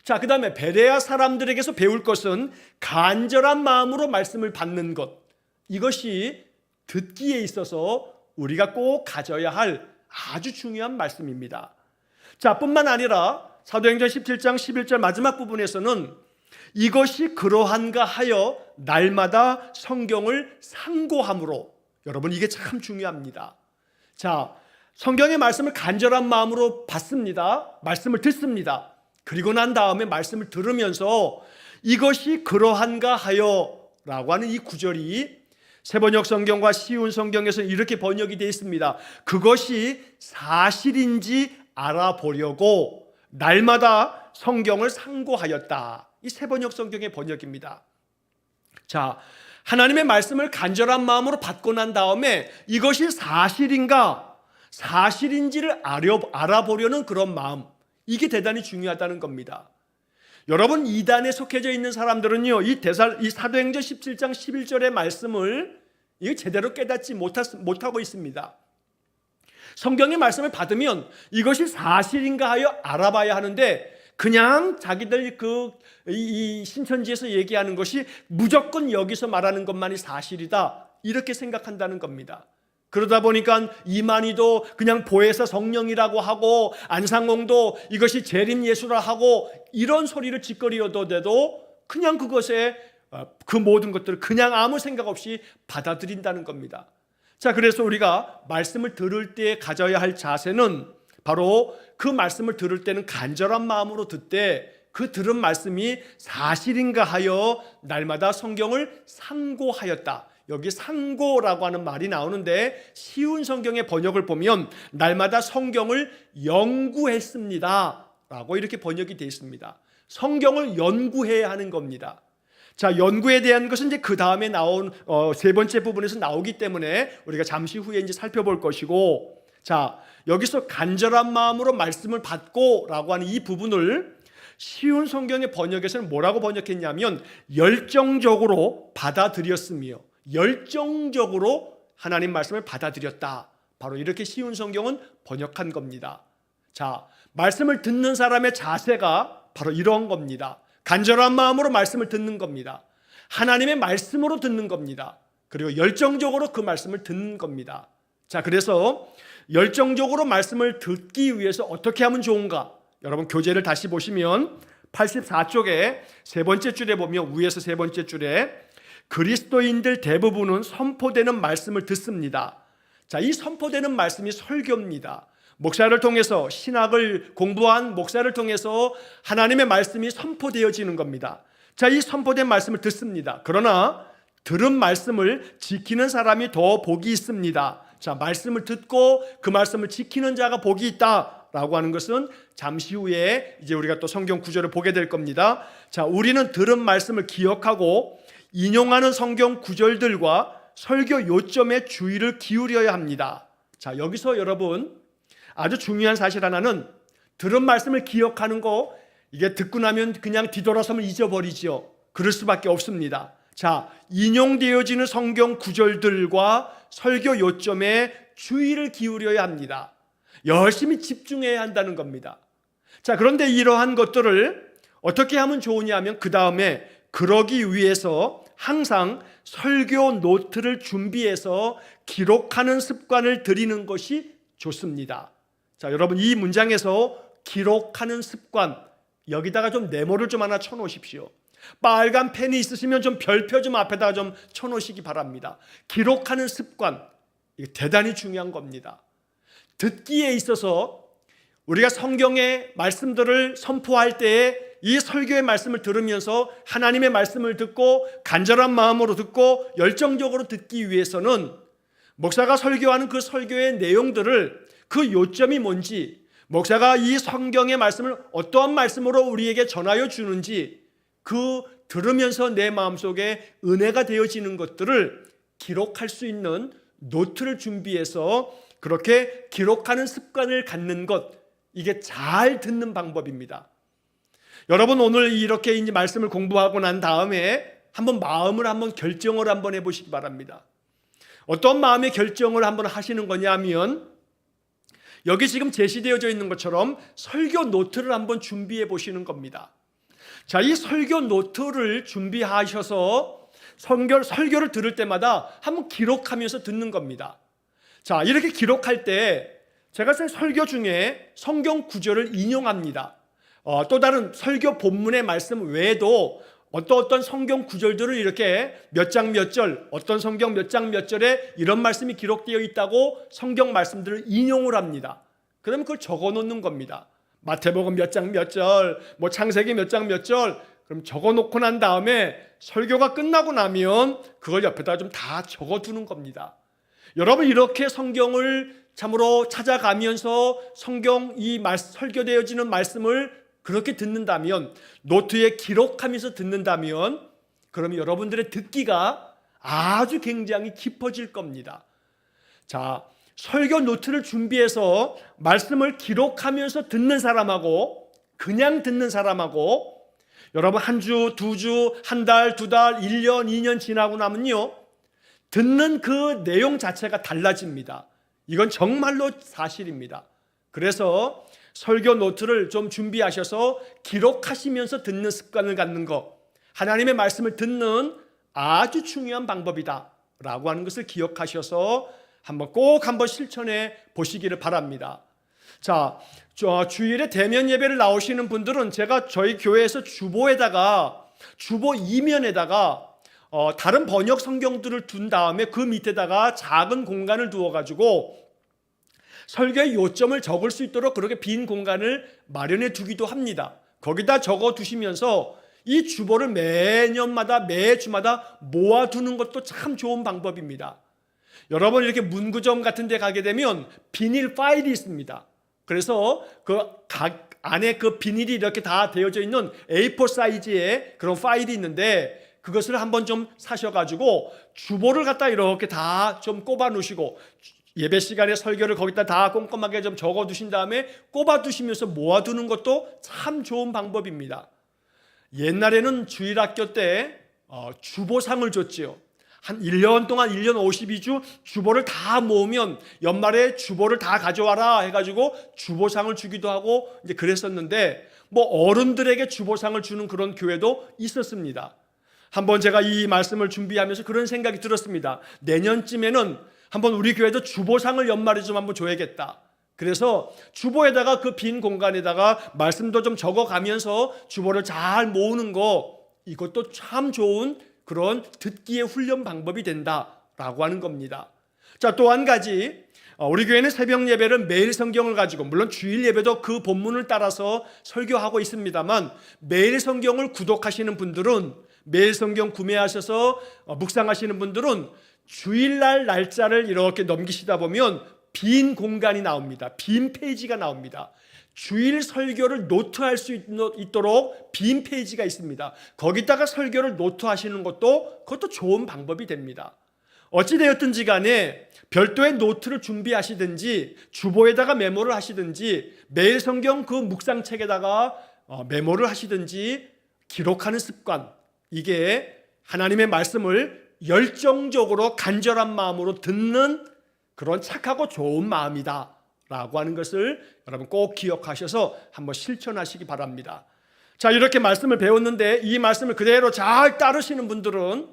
자, 그 다음에 베레아 사람들에게서 배울 것은 간절한 마음으로 말씀을 받는 것. 이것이 듣기에 있어서 우리가 꼭 가져야 할 아주 중요한 말씀입니다. 자, 뿐만 아니라 사도행전 17장 11절 마지막 부분에서는 이것이 그러한가 하여 날마다 성경을 상고함으로. 여러분, 이게 참 중요합니다. 자, 성경의 말씀을 간절한 마음으로 받습니다. 말씀을 듣습니다. 그리고 난 다음에 말씀을 들으면서 이것이 그러한가 하여 라고 하는 이 구절이 새번역 성경과 쉬운 성경에서 이렇게 번역이 되어 있습니다. 그것이 사실인지 알아보려고 날마다 성경을 상고하였다. 이 새번역 성경의 번역입니다. 자, 하나님의 말씀을 간절한 마음으로 받고 난 다음에 이것이 사실인가, 사실인지를 알아보려는 그런 마음, 이게 대단히 중요하다는 겁니다. 여러분, 이단에 속해져 있는 사람들은요, 이 사도행전 17장 11절의 말씀을 제대로 깨닫지 못하고 있습니다. 성경의 말씀을 받으면 이것이 사실인가 하여 알아봐야 하는데 그냥 자기들 이 신천지에서 얘기하는 것이 무조건 여기서 말하는 것만이 사실이다, 이렇게 생각한다는 겁니다. 그러다 보니까 이만희도 그냥 보혜사 성령이라고 하고 안상홍도 이것이 재림 예수라 하고 이런 소리를 짓거리어도 그냥 그것에 그 모든 것들을 그냥 아무 생각 없이 받아들인다는 겁니다. 자, 그래서 우리가 말씀을 들을 때 가져야 할 자세는 바로 그 말씀을 들을 때는 간절한 마음으로 듣되 그 들은 말씀이 사실인가 하여 날마다 성경을 상고하였다. 여기 상고라고 하는 말이 나오는데 쉬운 성경의 번역을 보면 날마다 성경을 연구했습니다 라고 이렇게 번역이 되어 있습니다. 성경을 연구해야 하는 겁니다. 자, 연구에 대한 것은 이제 그 다음에 나온 세 번째 부분에서 나오기 때문에 우리가 잠시 후에 이제 살펴볼 것이고, 자, 여기서 간절한 마음으로 말씀을 받고 라고 하는 이 부분을 쉬운 성경의 번역에서는 뭐라고 번역했냐면 열정적으로 받아들였으며 열정적으로 하나님 말씀을 받아들였다. 바로 이렇게 쉬운 성경은 번역한 겁니다. 자, 말씀을 듣는 사람의 자세가 바로 이런 겁니다. 간절한 마음으로 말씀을 듣는 겁니다. 하나님의 말씀으로 듣는 겁니다. 그리고 열정적으로 그 말씀을 듣는 겁니다. 자, 그래서 열정적으로 말씀을 듣기 위해서 어떻게 하면 좋은가? 여러분 교재를 다시 보시면 84쪽에 세 번째 줄에 보면 위에서 세 번째 줄에 그리스도인들 대부분은 선포되는 말씀을 듣습니다. 자, 이 선포되는 말씀이 설교입니다. 목사를 통해서 신학을 공부한 목사를 통해서 하나님의 말씀이 선포되어지는 겁니다. 자, 이 선포된 말씀을 듣습니다. 그러나 들은 말씀을 지키는 사람이 더 복이 있습니다. 자, 말씀을 듣고 그 말씀을 지키는 자가 복이 있다라고 하는 것은 잠시 후에 이제 우리가 또 성경 구절을 보게 될 겁니다. 자, 우리는 들은 말씀을 기억하고 인용하는 성경 구절들과 설교 요점에 주의를 기울여야 합니다. 자, 여기서 여러분 아주 중요한 사실 하나는 들은 말씀을 기억하는 거, 이게 듣고 나면 그냥 뒤돌아서면 잊어버리죠. 그럴 수밖에 없습니다. 자, 인용되어지는 성경 구절들과 설교 요점에 주의를 기울여야 합니다. 열심히 집중해야 한다는 겁니다. 자, 그런데 이러한 것들을 어떻게 하면 좋으냐 하면 그 다음에 그러기 위해서 항상 설교 노트를 준비해서 기록하는 습관을 들이는 것이 좋습니다. 자, 여러분 이 문장에서 기록하는 습관, 여기다가 좀 네모를 좀 하나 쳐놓으십시오. 빨간 펜이 있으시면 좀 별표 좀 앞에다가 좀 쳐놓으시기 바랍니다. 기록하는 습관, 이게 대단히 중요한 겁니다. 듣기에 있어서 우리가 성경의 말씀들을 선포할 때에 이 설교의 말씀을 들으면서 하나님의 말씀을 듣고 간절한 마음으로 듣고 열정적으로 듣기 위해서는 목사가 설교하는 그 설교의 내용들을 그 요점이 뭔지, 목사가 이 성경의 말씀을 어떠한 말씀으로 우리에게 전하여 주는지 그 들으면서 내 마음속에 은혜가 되어지는 것들을 기록할 수 있는 노트를 준비해서 그렇게 기록하는 습관을 갖는 것, 이게 잘 듣는 방법입니다. 여러분 오늘 이렇게 이제 말씀을 공부하고 난 다음에 한번 마음을 한번 결정을 한번 해보시기 바랍니다. 어떤 마음의 결정을 한번 하시는 거냐면 여기 지금 제시되어져 있는 것처럼 설교 노트를 한번 준비해 보시는 겁니다. 자, 이 설교 노트를 준비하셔서 설교를 들을 때마다 한번 기록하면서 듣는 겁니다. 자, 이렇게 기록할 때 제가 설교 중에 성경 구절을 인용합니다. 또 다른 설교 본문의 말씀 외에도 어떤 성경 구절들을 이렇게 몇 장 몇 절, 어떤 성경 몇 장 몇 절에 이런 말씀이 기록되어 있다고 성경 말씀들을 인용을 합니다. 그러면 그걸 적어 놓는 겁니다. 마태복음 몇 장 몇 절, 뭐 창세기 몇 장 몇 절, 그럼 적어 놓고 난 다음에 설교가 끝나고 나면 그걸 옆에다 좀 다 적어 두는 겁니다. 여러분 이렇게 성경을 참으로 찾아가면서 성경 설교되어지는 말씀을 그렇게 듣는다면, 노트에 기록하면서 듣는다면, 그러면 여러분들의 듣기가 아주 굉장히 깊어질 겁니다. 자, 설교 노트를 준비해서 말씀을 기록하면서 듣는 사람하고 그냥 듣는 사람하고 여러분 한 주, 두 주, 한 달, 두 달, 1년, 2년 지나고 나면요 듣는 그 내용 자체가 달라집니다. 이건 정말로 사실입니다. 그래서 설교 노트를 좀 준비하셔서 기록하시면서 듣는 습관을 갖는 것, 하나님의 말씀을 듣는 아주 중요한 방법이다 라고 하는 것을 기억하셔서 꼭 한번 실천해 보시기를 바랍니다. 자, 주일에 대면 예배를 나오시는 분들은 제가 저희 교회에서 주보 이면에다가 다른 번역 성경들을 둔 다음에 그 밑에다가 작은 공간을 두어가지고 설교의 요점을 적을 수 있도록 그렇게 빈 공간을 마련해 두기도 합니다. 거기다 적어 두시면서 이 주보를 매년마다 매주마다 모아두는 것도 참 좋은 방법입니다. 여러분 이렇게 문구점 같은 데 가게 되면 비닐 파일이 있습니다. 그래서 그 각 안에 그 비닐이 이렇게 다 되어져 있는 A4 사이즈의 그런 파일이 있는데 그것을 한번 좀 사셔가지고 주보를 갖다 이렇게 다 좀 꼽아 놓으시고 예배 시간에 설교를 거기다 다 꼼꼼하게 좀 적어 두신 다음에 꼽아 두시면서 모아두는 것도 참 좋은 방법입니다. 옛날에는 주일학교 때 주보상을 줬지요. 한 1년 동안 1년 52주 주보를 다 모으면 연말에 주보를 다 가져와라 해가지고 주보상을 주기도 하고 이제 그랬었는데 뭐 어른들에게 주보상을 주는 그런 교회도 있었습니다. 한번 제가 이 말씀을 준비하면서 그런 생각이 들었습니다. 내년쯤에는 한번 우리 교회도 주보상을 연말에 좀 한번 줘야겠다. 그래서 주보에다가 그 빈 공간에다가 말씀도 좀 적어가면서 주보를 잘 모으는 거 이것도 참 좋은 그런 듣기의 훈련 방법이 된다라고 하는 겁니다. 자, 또 한 가지 우리 교회는 새벽 예배를 매일 성경을 가지고 물론 주일 예배도 그 본문을 따라서 설교하고 있습니다만 매일 성경을 구독하시는 분들은 매일 성경 구매하셔서 묵상하시는 분들은 주일날 날짜를 이렇게 넘기시다 보면 빈 공간이 나옵니다. 빈 페이지가 나옵니다. 주일 설교를 노트할 수 있도록 빈 페이지가 있습니다. 거기다가 설교를 노트하시는 그것도 좋은 방법이 됩니다. 어찌되었든지 간에 별도의 노트를 준비하시든지 주보에다가 메모를 하시든지 매일 성경 그 묵상책에다가 메모를 하시든지 기록하는 습관, 이게 하나님의 말씀을 열정적으로 간절한 마음으로 듣는 그런 착하고 좋은 마음이다 라고 하는 것을 여러분 꼭 기억하셔서 한번 실천하시기 바랍니다. 자, 이렇게 말씀을 배웠는데 이 말씀을 그대로 잘 따르시는 분들은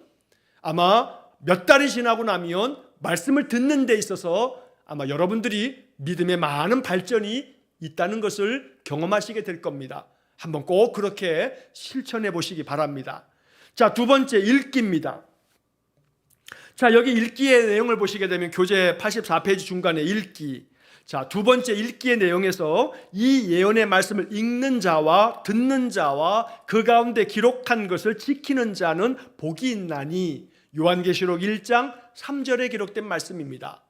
아마 몇 달이 지나고 나면 말씀을 듣는 데 있어서 아마 여러분들이 믿음의 많은 발전이 있다는 것을 경험하시게 될 겁니다. 한번 꼭 그렇게 실천해 보시기 바랍니다. 자, 두 번째 읽기입니다. 자, 여기 읽기의 내용을 보시게 되면 교재 84페이지 중간에 읽기. 자, 두 번째 읽기의 내용에서 이 예언의 말씀을 읽는 자와 듣는 자와 그 가운데 기록한 것을 지키는 자는 복이 있나니 요한계시록 1장 3절에 기록된 말씀입니다.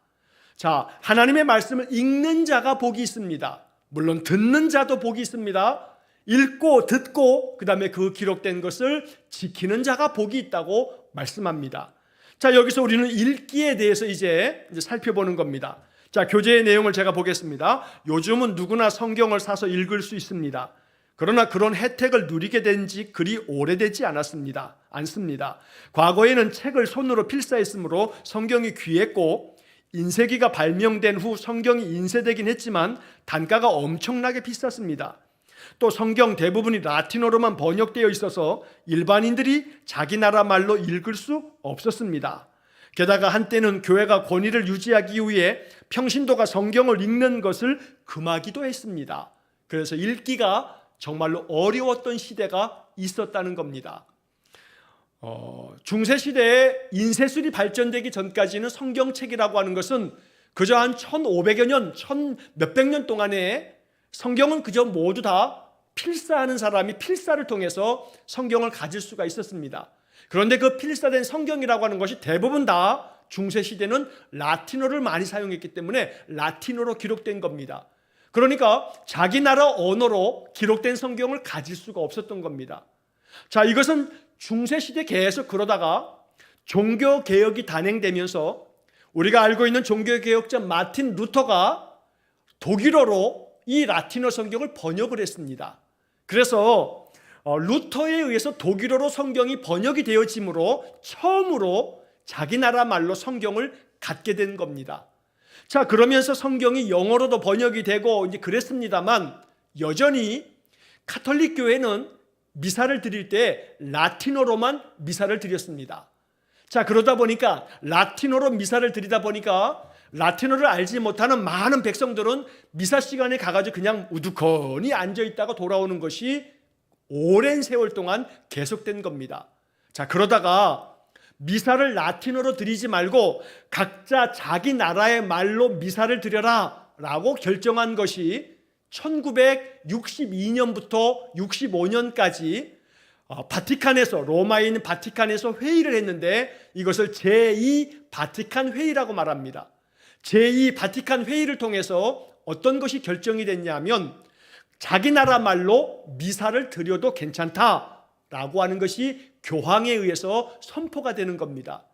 자, 하나님의 말씀을 읽는 자가 복이 있습니다. 물론 듣는 자도 복이 있습니다. 읽고 듣고 그 다음에 그 기록된 것을 지키는 자가 복이 있다고 말씀합니다. 자, 여기서 우리는 읽기에 대해서 이제 살펴보는 겁니다. 자, 교재의 내용을 제가 보겠습니다. 요즘은 누구나 성경을 사서 읽을 수 있습니다. 그러나 그런 혜택을 누리게 된 지 그리 오래되지 않습니다. 과거에는 책을 손으로 필사했으므로 성경이 귀했고 인쇄기가 발명된 후 성경이 인쇄되긴 했지만 단가가 엄청나게 비쌌습니다. 또 성경 대부분이 라틴어로만 번역되어 있어서 일반인들이 자기 나라 말로 읽을 수 없었습니다. 게다가 한때는 교회가 권위를 유지하기 위해 평신도가 성경을 읽는 것을 금하기도 했습니다. 그래서 읽기가 정말로 어려웠던 시대가 있었다는 겁니다. 중세시대에 인쇄술이 발전되기 전까지는 성경책이라고 하는 것은 그저 한 1500여 년, 몇백 년 동안에 성경은 그저 모두 다 필사하는 사람이 필사를 통해서 성경을 가질 수가 있었습니다. 그런데 그 필사된 성경이라고 하는 것이 대부분 다 중세시대는 라틴어를 많이 사용했기 때문에 라틴어로 기록된 겁니다. 그러니까 자기 나라 언어로 기록된 성경을 가질 수가 없었던 겁니다. 자, 이것은 중세시대 계속 그러다가 종교개혁이 단행되면서 우리가 알고 있는 종교개혁자 마틴 루터가 독일어로 이 라틴어 성경을 번역을 했습니다. 그래서 루터에 의해서 독일어로 성경이 번역이 되어지므로 처음으로 자기 나라 말로 성경을 갖게 된 겁니다. 자, 그러면서 성경이 영어로도 번역이 되고 이제 그랬습니다만 여전히 카톨릭 교회는 미사를 드릴 때 라틴어로만 미사를 드렸습니다. 자, 그러다 보니까 라틴어로 미사를 드리다 보니까 라틴어를 알지 못하는 많은 백성들은 미사 시간에 가가지고 그냥 우두커니 앉아있다가 돌아오는 것이 오랜 세월 동안 계속된 겁니다. 자, 그러다가 미사를 라틴어로 드리지 말고 각자 자기 나라의 말로 미사를 드려라 라고 결정한 것이 1962년부터 65년까지 바티칸에서, 로마에 있는 바티칸에서 회의를 했는데 이것을 제2 바티칸 회의라고 말합니다. 제2 바티칸 회의를 통해서 어떤 것이 결정이 됐냐면 자기 나라 말로 미사를 드려도 괜찮다라고 하는 것이 교황에 의해서 선포가 되는 겁니다.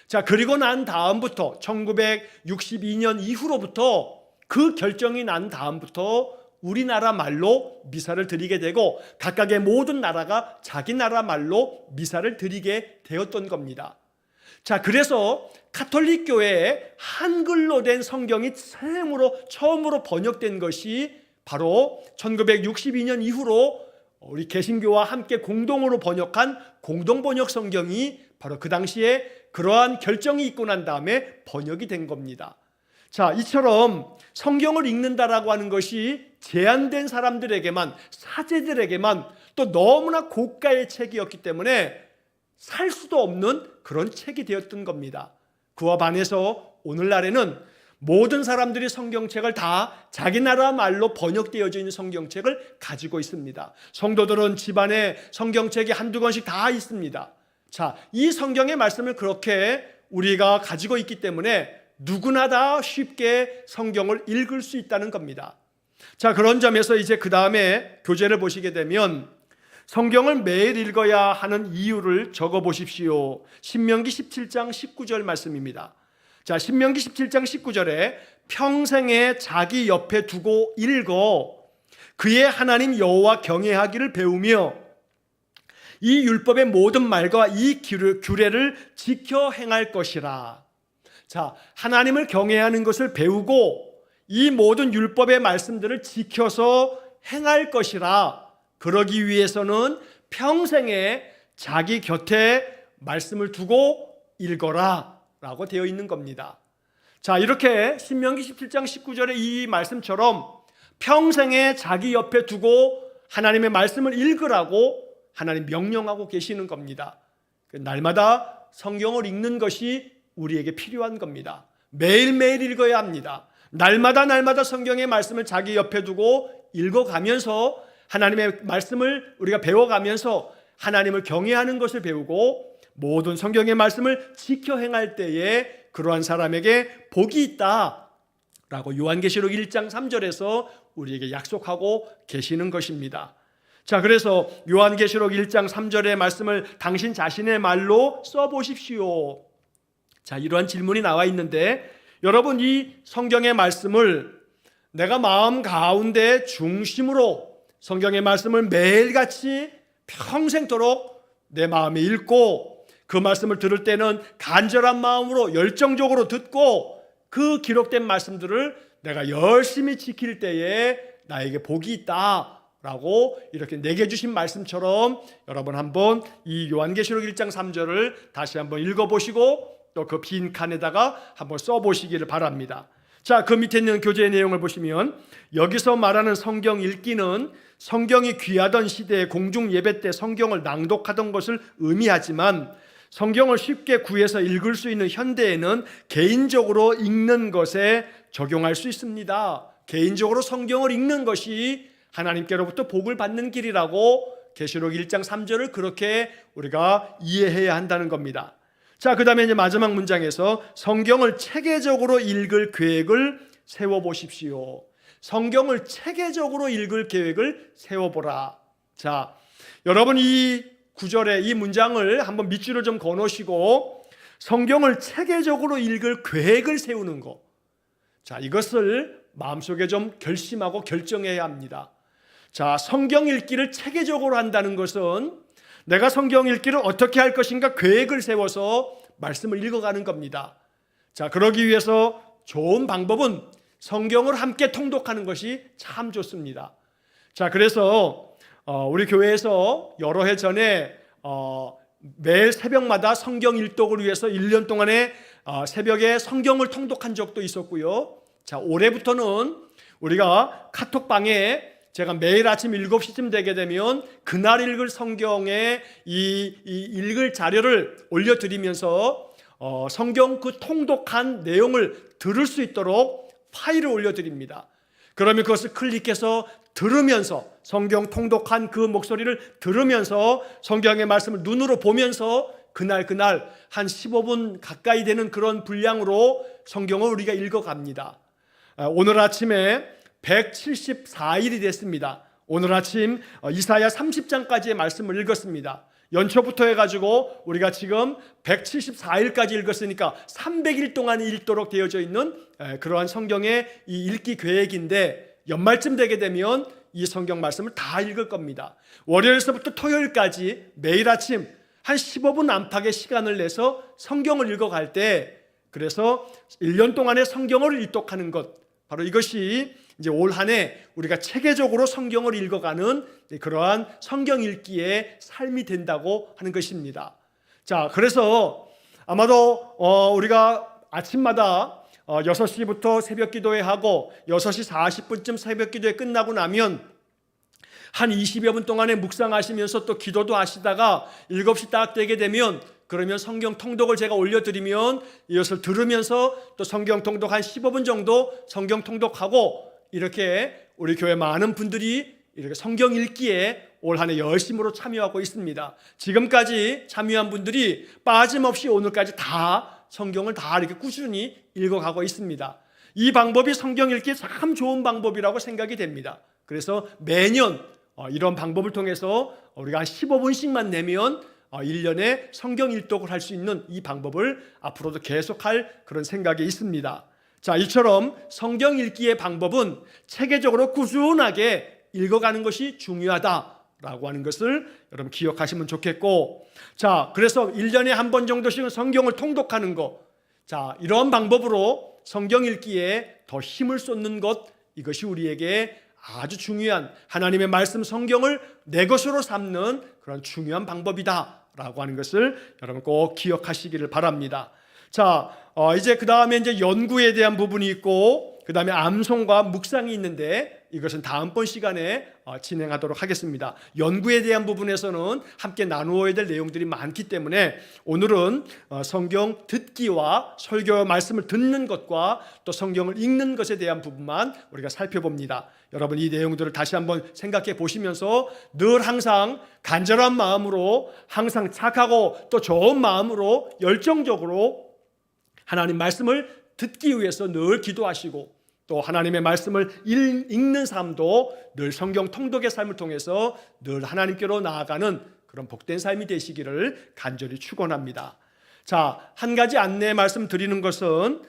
자, 그리고 난 다음부터 1962년 이후로부터 그 결정이 난 다음부터 우리나라 말로 미사를 드리게 되고 각각의 모든 나라가 자기 나라 말로 미사를 드리게 되었던 겁니다. 자, 그래서 가톨릭 교회에 한글로 된 성경이 처음으로 번역된 것이 바로 1962년 이후로 우리 개신교와 함께 공동으로 번역한 공동번역 성경이 바로 그 당시에 그러한 결정이 있고 난 다음에 번역이 된 겁니다. 자, 이처럼 성경을 읽는다라고 하는 것이 제한된 사람들에게만, 사제들에게만 또 너무나 고가의 책이었기 때문에 살 수도 없는 그런 책이 되었던 겁니다. 그와 반해서 오늘날에는 모든 사람들이 성경책을 다 자기 나라 말로 번역되어져 있는 성경책을 가지고 있습니다. 성도들은 집안에 성경책이 한두 권씩 다 있습니다. 자, 이 성경의 말씀을 그렇게 우리가 가지고 있기 때문에 누구나 다 쉽게 성경을 읽을 수 있다는 겁니다. 자, 그런 점에서 이제 그 다음에 교재를 보시게 되면 성경을 매일 읽어야 하는 이유를 적어 보십시오. 신명기 17장 19절 말씀입니다. 자, 신명기 17장 19절에 평생에 자기 옆에 두고 읽어 그의 하나님 여호와 경외하기를 배우며 이 율법의 모든 말과 이 규례를 지켜 행할 것이라. 자, 하나님을 경외하는 것을 배우고 이 모든 율법의 말씀들을 지켜서 행할 것이라. 그러기 위해서는 평생에 자기 곁에 말씀을 두고 읽어라 라고 되어 있는 겁니다. 자, 이렇게 신명기 17장 19절의 이 말씀처럼 평생에 자기 옆에 두고 하나님의 말씀을 읽으라고 하나님 명령하고 계시는 겁니다. 날마다 성경을 읽는 것이 우리에게 필요한 겁니다. 매일매일 읽어야 합니다. 날마다 성경의 말씀을 자기 옆에 두고 읽어가면서 하나님의 말씀을 우리가 배워가면서 하나님을 경외하는 것을 배우고 모든 성경의 말씀을 지켜 행할 때에 그러한 사람에게 복이 있다라고 요한계시록 1장 3절에서 우리에게 약속하고 계시는 것입니다. 자, 그래서 요한계시록 1장 3절의 말씀을 당신 자신의 말로 써보십시오. 자, 이러한 질문이 나와 있는데 여러분, 이 성경의 말씀을 내가 마음 가운데 중심으로 성경의 말씀을 매일같이 평생토록 내 마음에 읽고 그 말씀을 들을 때는 간절한 마음으로 열정적으로 듣고 그 기록된 말씀들을 내가 열심히 지킬 때에 나에게 복이 있다라고 이렇게 내게 주신 말씀처럼 여러분 한번 이 요한계시록 1장 3절을 다시 한번 읽어보시고 또 그 빈 칸에다가 한번 써보시기를 바랍니다. 자, 그 밑에 있는 교재의 내용을 보시면 여기서 말하는 성경 읽기는 성경이 귀하던 시대에 공중 예배 때 성경을 낭독하던 것을 의미하지만 성경을 쉽게 구해서 읽을 수 있는 현대에는 개인적으로 읽는 것에 적용할 수 있습니다. 개인적으로 성경을 읽는 것이 하나님께로부터 복을 받는 길이라고 계시록 1장 3절을 그렇게 우리가 이해해야 한다는 겁니다. 자, 그 다음에 이제 마지막 문장에서 성경을 체계적으로 읽을 계획을 세워보십시오. 성경을 체계적으로 읽을 계획을 세워보라. 자, 여러분 이 구절에 이 문장을 한번 밑줄을 좀 그어놓으시고 성경을 체계적으로 읽을 계획을 세우는 것. 자, 이것을 마음속에 좀 결심하고 결정해야 합니다. 자, 성경 읽기를 체계적으로 한다는 것은 내가 성경 읽기를 어떻게 할 것인가 계획을 세워서 말씀을 읽어가는 겁니다. 자, 그러기 위해서 좋은 방법은 성경을 함께 통독하는 것이 참 좋습니다. 자, 그래서 우리 교회에서 여러 해 전에 매일 새벽마다 성경 일독을 위해서 1년 동안에 새벽에 성경을 통독한 적도 있었고요. 자, 올해부터는 우리가 카톡방에 제가 매일 아침 7시쯤 되게 되면 그날 읽을 성경의 이 읽을 자료를 올려드리면서 성경 그 통독한 내용을 들을 수 있도록 파일을 올려드립니다. 그러면 그것을 클릭해서 들으면서 성경 통독한 그 목소리를 들으면서 성경의 말씀을 눈으로 보면서 그날 한 15분 가까이 되는 그런 분량으로 성경을 우리가 읽어갑니다. 오늘 아침에 174일이 됐습니다. 오늘 아침 이사야 30장까지의 말씀을 읽었습니다. 연초부터 해가지고 우리가 지금 174일까지 읽었으니까 300일 동안 읽도록 되어져 있는 그러한 성경의 이 읽기 계획인데, 연말쯤 되게 되면 이 성경 말씀을 다 읽을 겁니다. 월요일서부터 토요일까지 매일 아침 한 15분 안팎의 시간을 내서 성경을 읽어갈 때, 그래서 1년 동안의 성경을 일독하는 것, 바로 이것이 이제 올 한 해 우리가 체계적으로 성경을 읽어가는 그러한 성경 읽기의 삶이 된다고 하는 것입니다. 자, 그래서 아마도 우리가 아침마다 6시부터 새벽 기도회 하고 6시 40분쯤 새벽 기도회 끝나고 나면 한 20여 분 동안에 묵상하시면서 또 기도도 하시다가 7시 딱 되게 되면, 그러면 성경 통독을 제가 올려드리면 이것을 들으면서 또 성경 통독 한 15분 정도 성경 통독하고, 이렇게 우리 교회 많은 분들이 이렇게 성경 읽기에 올 한 해 열심으로 참여하고 있습니다. 지금까지 참여한 분들이 빠짐없이 오늘까지 다 성경을 다 이렇게 꾸준히 읽어가고 있습니다. 이 방법이 성경 읽기에 참 좋은 방법이라고 생각이 됩니다. 그래서 매년 이런 방법을 통해서 우리가 한 15분씩만 내면 1년에 성경 일독을 할 수 있는 이 방법을 앞으로도 계속할 그런 생각이 있습니다. 자, 이처럼 성경 읽기의 방법은 체계적으로 꾸준하게 읽어가는 것이 중요하다라고 하는 것을 여러분 기억하시면 좋겠고, 자, 그래서 1년에 한 번 정도씩은 성경을 통독하는 것, 자, 이런 방법으로 성경 읽기에 더 힘을 쏟는 것, 이것이 우리에게 아주 중요한 하나님의 말씀 성경을 내 것으로 삼는 그런 중요한 방법이다라고 하는 것을 여러분 꼭 기억하시기를 바랍니다. 자, 이제 그 다음에 이제 연구에 대한 부분이 있고, 그 다음에 암송과 묵상이 있는데, 이것은 다음번 시간에 진행하도록 하겠습니다. 연구에 대한 부분에서는 함께 나누어야 될 내용들이 많기 때문에 오늘은 성경 듣기와 설교 말씀을 듣는 것과 또 성경을 읽는 것에 대한 부분만 우리가 살펴봅니다. 여러분 이 내용들을 다시 한번 생각해 보시면서 늘 항상 간절한 마음으로, 항상 착하고 또 좋은 마음으로 열정적으로 하나님 말씀을 듣기 위해서 늘 기도하시고, 또 하나님의 말씀을 읽는 삶도 늘 성경 통독의 삶을 통해서 늘 하나님께로 나아가는 그런 복된 삶이 되시기를 간절히 축원합니다. 자, 한 가지 안내 말씀 드리는 것은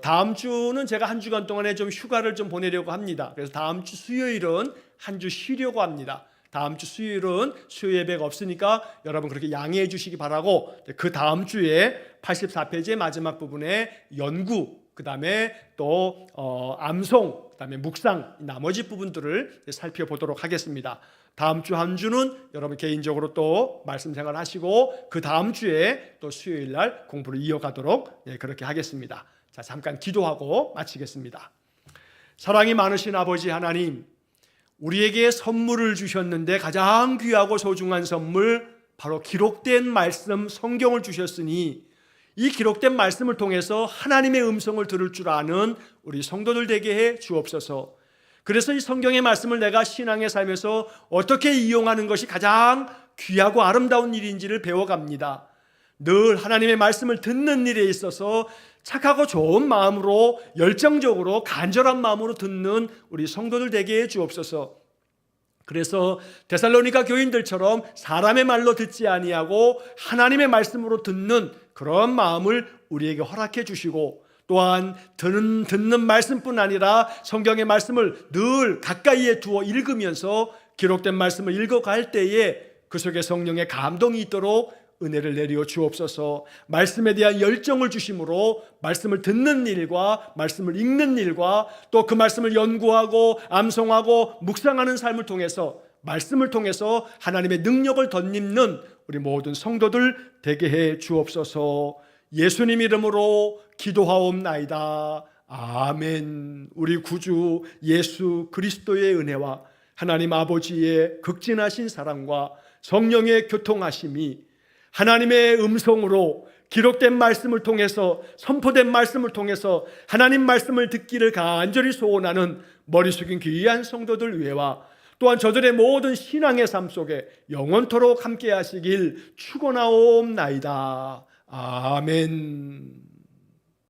다음 주는 제가 한 주간 동안에 좀 휴가를 좀 보내려고 합니다. 그래서 다음 주 수요일은 한 주 쉬려고 합니다. 다음 주 수요일은 수요 예배가 없으니까 여러분 그렇게 양해해 주시기 바라고, 그 다음 주에 84페이지의 마지막 부분에 연구, 그 다음에 또 암송, 그 다음에 묵상, 나머지 부분들을 살펴보도록 하겠습니다. 다음 주 한 주는 여러분 개인적으로 또 말씀 생활 하시고, 그 다음 주에 또 수요일 날 공부를 이어가도록 그렇게 하겠습니다. 자, 잠깐 기도하고 마치겠습니다. 사랑이 많으신 아버지 하나님, 우리에게 선물을 주셨는데 가장 귀하고 소중한 선물, 바로 기록된 말씀 성경을 주셨으니 이 기록된 말씀을 통해서 하나님의 음성을 들을 줄 아는 우리 성도들 되게 해 주옵소서. 그래서 이 성경의 말씀을 내가 신앙의 삶에서 어떻게 이용하는 것이 가장 귀하고 아름다운 일인지를 배워갑니다. 늘 하나님의 말씀을 듣는 일에 있어서 착하고 좋은 마음으로, 열정적으로 간절한 마음으로 듣는 우리 성도들 되게 해 주옵소서. 그래서 데살로니가 교인들처럼 사람의 말로 듣지 아니하고 하나님의 말씀으로 듣는 그런 마음을 우리에게 허락해 주시고, 또한 듣는 말씀뿐 아니라 성경의 말씀을 늘 가까이에 두어 읽으면서 기록된 말씀을 읽어갈 때에 그 속에 성령의 감동이 있도록 은혜를 내려 주옵소서. 말씀에 대한 열정을 주심으로 말씀을 듣는 일과 말씀을 읽는 일과 또 그 말씀을 연구하고 암송하고 묵상하는 삶을 통해서, 말씀을 통해서 하나님의 능력을 덧입는 우리 모든 성도들 되게 해 주옵소서. 예수님 이름으로 기도하옵나이다. 아멘. 우리 구주 예수 그리스도의 은혜와 하나님 아버지의 극진하신 사랑과 성령의 교통하심이 하나님의 음성으로 기록된 말씀을 통해서, 선포된 말씀을 통해서 하나님 말씀을 듣기를 간절히 소원하는 머리 숙인 귀한 성도들 위에와 또한 저들의 모든 신앙의 삶 속에 영원토록 함께 하시길 축원하옵나이다. 아멘.